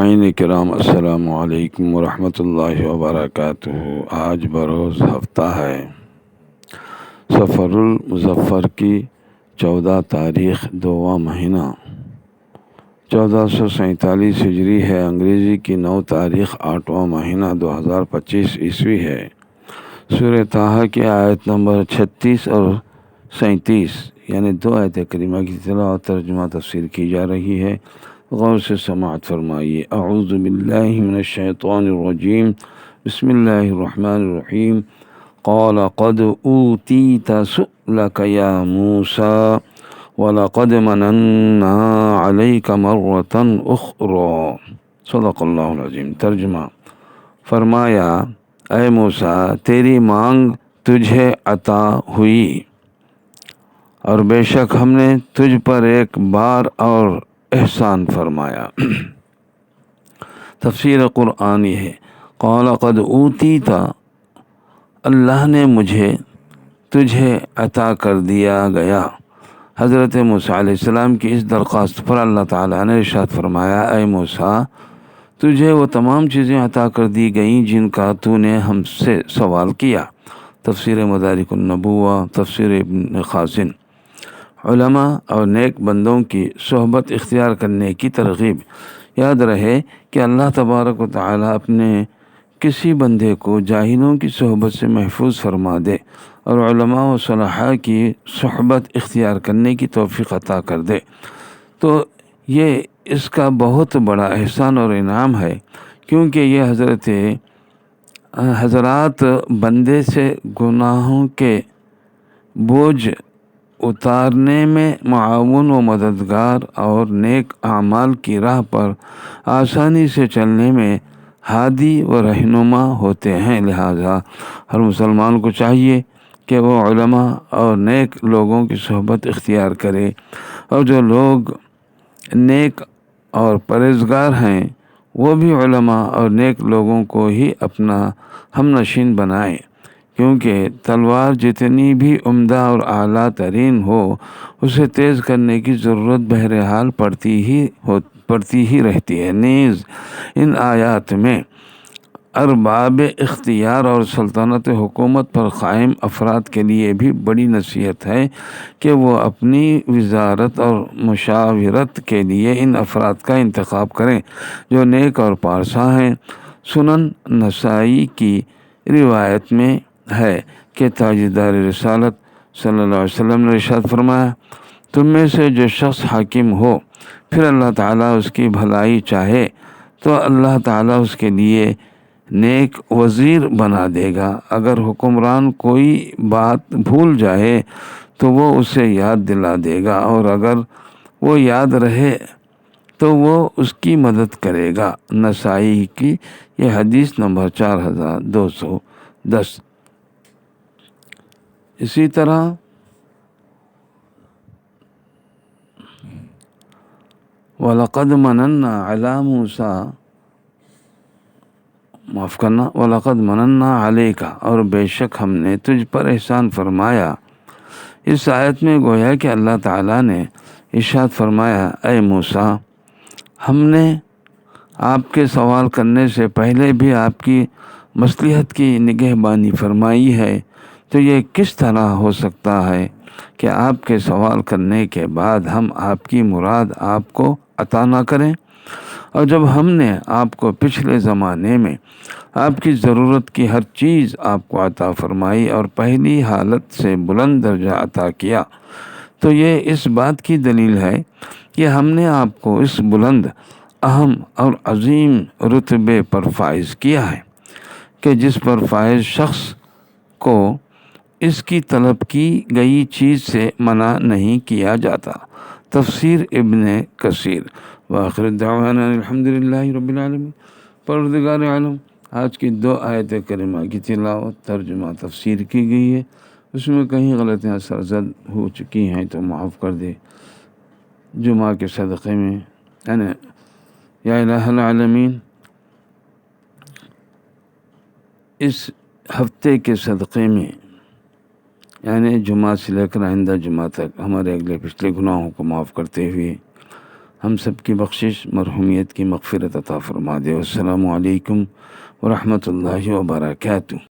سامعین کرام السلام علیکم ورحمۃ اللہ وبرکاتہ۔ آج بروز ہفتہ ہے صفر المظفر کی 14 تاریخ 2واں مہینہ 1447 ہجری ہے۔ انگریزی کی 9 تاریخ 8واں مہینہ 2025 عیسوی ہے۔ سورہ طٰہٰ کی آیت نمبر 36 اور 37 یعنی 2 آیت کریمہ کی تلاوت ترجمہ تفسیر کی جا رہی ہے۔ غور سے سماعت فرمائیے۔ اعوذ باللہ من الشیطان الرجیم، بسم اللہ الرحمن الرحیم۔ قال قد اوتیت سؤلک یا موسیٰ وَلَقَدْ مَنَنَّا عَلَيْكَ مَرَّةً أُخْرَى۔ صدق اللہ العظیم۔ ترجمہ: فرمایا اے موسیٰ تیری مانگ تجھے عطا ہوئی، اور بے شک ہم نے تجھ پر ایک بار اور احسان فرمایا۔ تفسیر قرآنی ہے۔ قال قد اوتیت، اللہ نے تجھے عطا کر دیا گیا۔ حضرت موسیٰ علیہ السلام کی اس درخواست پر اللہ تعالیٰ نے ارشاد فرمایا اے موسیٰ تجھے وہ تمام چیزیں عطا کر دی گئیں جن کا تو نے ہم سے سوال کیا۔ تفسیر مدارک النبوہ، تفسیر ابن خازن۔ علماء اور نیک بندوں کی صحبت اختیار کرنے کی ترغیب۔ یاد رہے کہ اللہ تبارک و تعالیٰ اپنے کسی بندے کو جاہلوں کی صحبت سے محفوظ فرما دے اور علماء و صلحاء کی صحبت اختیار کرنے کی توفیق عطا کر دے تو یہ اس کا بہت بڑا احسان اور انعام ہے، کیونکہ یہ حضرات بندے سے گناہوں کے بوجھ اتارنے میں معاون و مددگار اور نیک اعمال کی راہ پر آسانی سے چلنے میں ہادی و رہنما ہوتے ہیں۔ لہٰذا ہر مسلمان کو چاہیے کہ وہ علماء اور نیک لوگوں کی صحبت اختیار کرے، اور جو لوگ نیک اور پرہیزگار ہیں وہ بھی علماء اور نیک لوگوں کو ہی اپنا ہم نشین بنائیں، کیونکہ تلوار جتنی بھی عمدہ اور اعلیٰ ترین ہو اسے تیز کرنے کی ضرورت بہرحال پڑتی ہی رہتی ہے۔ نیز ان آیات میں ارباب اختیار اور سلطنت حکومت پر قائم افراد کے لیے بھی بڑی نصیحت ہے کہ وہ اپنی وزارت اور مشاورت کے لیے ان افراد کا انتخاب کریں جو نیک اور پارسا ہیں۔ سنن نسائی کی روایت میں ہے کہ تاجدار رسالت صلی اللہ علیہ وسلم نے ارشاد فرمایا تم میں سے جو شخص حاکم ہو پھر اللہ تعالیٰ اس کی بھلائی چاہے تو اللہ تعالیٰ اس کے لیے نیک وزیر بنا دے گا۔ اگر حکمران کوئی بات بھول جائے تو وہ اسے یاد دلا دے گا، اور اگر وہ یاد رہے تو وہ اس کی مدد کرے گا۔ نسائی کی یہ حدیث نمبر 4210۔ اسی طرح وَلَقَدْ مَنَنَّا عَلَىٰ مُوسَىٰ، وَلَقَدْ مَنَنَّا عَلَيْكَ، اور بے شک ہم نے تجھ پر احسان فرمایا۔ اس آیت میں گویا کہ اللہ تعالیٰ نے ارشاد فرمایا اے موسیٰ ہم نے آپ کے سوال کرنے سے پہلے بھی آپ کی مصلحت کی نگہبانی فرمائی ہے، تو یہ کس طرح ہو سکتا ہے کہ آپ کے سوال کرنے کے بعد ہم آپ کی مراد آپ کو عطا نہ کریں؟ اور جب ہم نے آپ کو پچھلے زمانے میں آپ کی ضرورت کی ہر چیز آپ کو عطا فرمائی اور پہلی حالت سے بلند درجہ عطا کیا، تو یہ اس بات کی دلیل ہے کہ ہم نے آپ کو اس بلند، اہم اور عظیم رتبے پر فائز کیا ہے کہ جس پر فائز شخص کو اس کی طلب کی گئی چیز سے منع نہیں کیا جاتا۔ تفسیر ابن کثیر۔ وآخر دعوانا الحمدللہ رب العالمین۔ پروردگار عالم، آج کی 2 آیت کریمہ کی تلاوت ترجمہ تفسیر کی گئی ہے، اس میں کہیں غلطیاں سرزد ہو چکی ہیں تو معاف کر دے۔ جمعہ کے صدقے میں یا الہ العالمین اس ہفتے کے صدقے میں یعنی جمعہ سے لے کر آئندہ جمعہ تک ہمارے اگلے پچھلے گناہوں کو معاف کرتے ہوئے ہم سب کی بخشش، مرحومیت کی مغفرت عطا فرما دے۔ السلام علیکم ورحمۃ اللہ وبرکاتہ۔